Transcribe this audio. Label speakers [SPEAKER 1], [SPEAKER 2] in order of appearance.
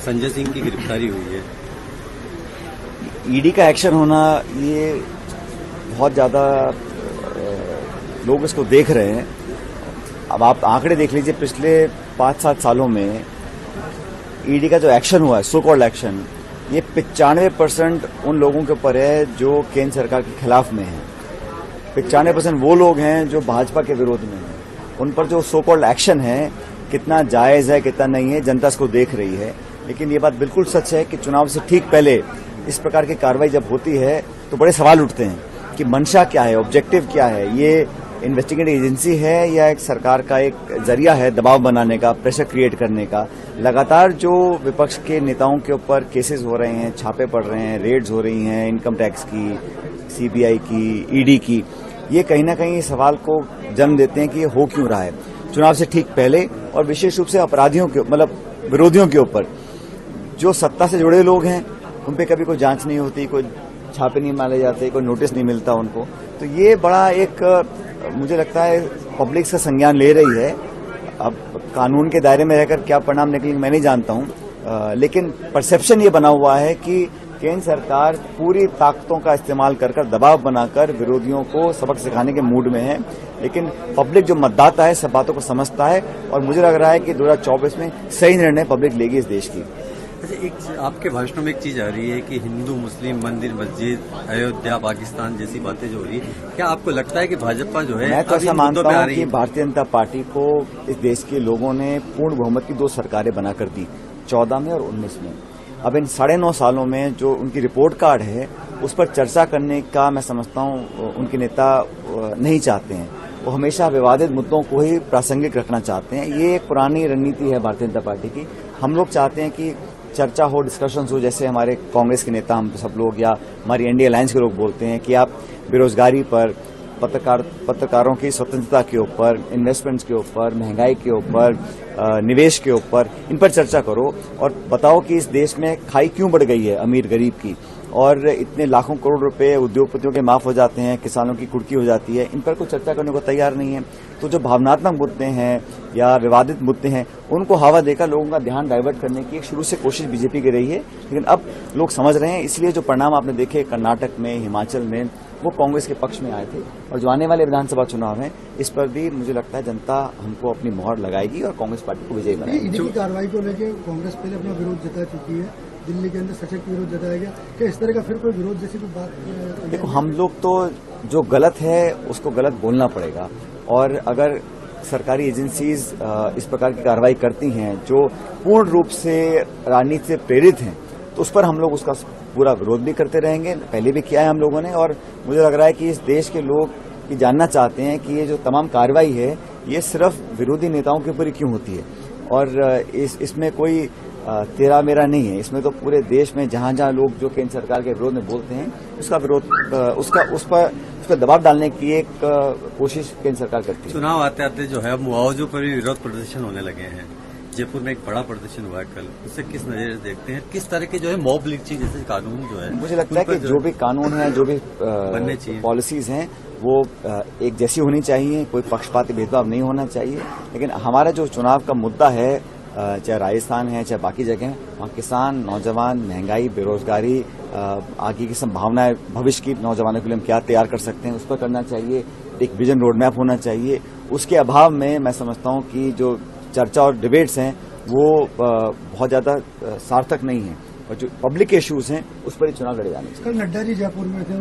[SPEAKER 1] संजय सिंह की गिरफ्तारी हुई है।
[SPEAKER 2] ईडी का एक्शन होना, ये बहुत ज्यादा लोग इसको देख रहे हैं। अब आप आंकड़े देख लीजिए, पिछले 5-7 सालों में ईडी का जो एक्शन हुआ है, सो कॉल्ड एक्शन, ये 95% उन लोगों के ऊपर है जो केंद्र सरकार के खिलाफ में है। 95% वो लोग हैं जो भाजपा के विरोध में हैं। उन पर जो सो कॉल्ड एक्शन है, कितना जायज है कितना नहीं है, जनता इसको देख रही है। लेकिन ये बात बिल्कुल सच है कि चुनाव से ठीक पहले इस प्रकार की कार्रवाई जब होती है तो बड़े सवाल उठते हैं कि मंशा क्या है, ऑब्जेक्टिव क्या है, ये इन्वेस्टिगेटिव एजेंसी है या एक सरकार का एक जरिया है दबाव बनाने का, प्रेशर क्रिएट करने का। लगातार जो विपक्ष के नेताओं के ऊपर केसेस हो रहे हैं, छापे पड़ रहे हैं, रेड्स हो रही हैं, इनकम टैक्स की, सीबीआई की, ईडी की, ये कहीं ना कहीं सवाल को जन्म देते हैं कि ये हो क्यों रहा है चुनाव से ठीक पहले, और विशेष रूप से अपराधियों के, मतलब विरोधियों के ऊपर। जो सत्ता से जुड़े लोग हैं उन पे कभी कोई जांच नहीं होती, कोई छापे नहीं मारे जाते, कोई नोटिस नहीं मिलता उनको। तो ये बड़ा एक, मुझे लगता है पब्लिक का संज्ञान ले रही है। अब कानून के दायरे में रहकर क्या परिणाम निकलेंगे मैं नहीं जानता हूं, लेकिन परसेप्शन ये बना हुआ है कि केंद्र सरकार पूरी ताकतों का इस्तेमाल कर दबाव बनाकर विरोधियों को सबक सिखाने के मूड में है। लेकिन पब्लिक जो मतदाता है सब बातों को समझता है, और मुझे लग रहा है कि 2024 में सही निर्णय पब्लिक लेगी इस देश की।
[SPEAKER 1] अच्छा, एक आपके भाषणों में एक चीज आ रही है कि हिंदू मुस्लिम मंदिर मस्जिद, अयोध्या, पाकिस्तान जैसी बातें जो हो रही है, क्या आपको लगता है कि भाजपा जो है,
[SPEAKER 2] मैं तो ऐसा मानता हूं कि भारतीय जनता पार्टी को इस देश के लोगों ने पूर्ण बहुमत की 2 सरकारें बनाकर दी, 14 में और 19 में। अब इन 9.5 सालों में जो उनकी रिपोर्ट कार्ड है उस पर चर्चा करने का मैं समझता हूं उनके नेता नहीं चाहते हैं। वो हमेशा विवादित मुद्दों को ही प्रासंगिक रखना चाहते हैं। ये एक पुरानी रणनीति है भारतीय जनता पार्टी की। हम लोग चाहते हैं कि चर्चा हो, डिस्कशंस हो, जैसे हमारे कांग्रेस के नेता हम सब लोग या हमारी एनडीए अलायंस के लोग बोलते हैं कि आप बेरोजगारी पर, पत्रकारों की स्वतंत्रता के ऊपर, इन्वेस्टमेंट्स के ऊपर, महंगाई के ऊपर, निवेश के ऊपर, इन पर चर्चा करो और बताओ कि इस देश में खाई क्यों बढ़ गई है अमीर गरीब की, और इतने लाखों करोड़ रुपए उद्योगपतियों के माफ हो जाते हैं, किसानों की कुर्की हो जाती है। इन पर कोई चर्चा करने को तैयार नहीं है। तो जो भावनात्मक मुद्दे हैं या विवादित मुद्दे हैं उनको हवा देकर लोगों का ध्यान डाइवर्ट करने की एक शुरू से कोशिश बीजेपी की रही है। लेकिन अब लोग समझ रहे हैं, इसलिए जो परिणाम आपने देखे कर्नाटक में, हिमाचल में, वो कांग्रेस के पक्ष में आए थे। और जो आने वाले विधानसभा चुनाव हैं इस पर भी मुझे लगता है जनता हमको अपनी मोहर लगाएगी और कांग्रेस पार्टी को विजयी बनाएगी।
[SPEAKER 3] ईडी की कार्रवाई को लेकर कांग्रेस पहले अपना विरोध जता चुकी है, दिल्ली के अंदर सशक्त विरोध जताया गया। क्या इस तरह का फिर कोई विरोध जैसी कोई बात?
[SPEAKER 2] देखो, हम लोग तो जो गलत है उसको गलत बोलना पड़ेगा, और अगर सरकारी एजेंसीज इस प्रकार की कार्रवाई करती हैं जो पूर्ण रूप से राजनीति से प्रेरित हैं, तो उस पर हम लोग उसका पूरा विरोध भी करते रहेंगे। पहले भी किया है हम लोगों ने, और मुझे लग रहा है कि इस देश के लोग ये जानना चाहते हैं कि ये जो तमाम कार्रवाई है ये सिर्फ विरोधी नेताओं के ऊपर ही क्यों होती है, और इसमें कोई तेरा मेरा नहीं है। इसमें तो पूरे देश में जहां जहां लोग जो केंद्र सरकार के विरोध में बोलते हैं उसका विरोध, उस पर दबाव डालने की एक कोशिश केंद्र सरकार करती है।
[SPEAKER 1] चुनाव आते आते जो है मुआवजों पर भी विरोध प्रदर्शन होने लगे हैं। जयपुर में एक बड़ा प्रदर्शन हुआ है कल, उससे किस नजर से देखते हैं? किस तरह के जो है मॉब लिंचिंग जैसे कानून जो है,
[SPEAKER 2] मुझे लगता है कि जो भी कानून है, जो भी
[SPEAKER 1] बनने चाहिए,
[SPEAKER 2] पॉलिसीज हैं, वो एक जैसी होनी चाहिए, कोई पक्षपाती भेदभाव नहीं होना चाहिए। लेकिन हमारा जो चुनाव का मुद्दा है, चाहे राजस्थान है चाहे बाकी जगह, वहाँ किसान, नौजवान, महंगाई, बेरोजगारी, आगे की संभावनाएं, भविष्य की नौजवानों के लिए हम क्या तैयार कर सकते हैं, उस पर करना चाहिए। एक विजन रोड मैप होना चाहिए। उसके अभाव में मैं समझता हूँ कि जो चर्चा और डिबेट्स हैं वो बहुत ज्यादा सार्थक नहीं है, और जो पब्लिक इश्यूज हैं उस पर ही चुनाव लड़े जाने चाहिए।
[SPEAKER 3] कल नड्डा जी जयपुर में थे।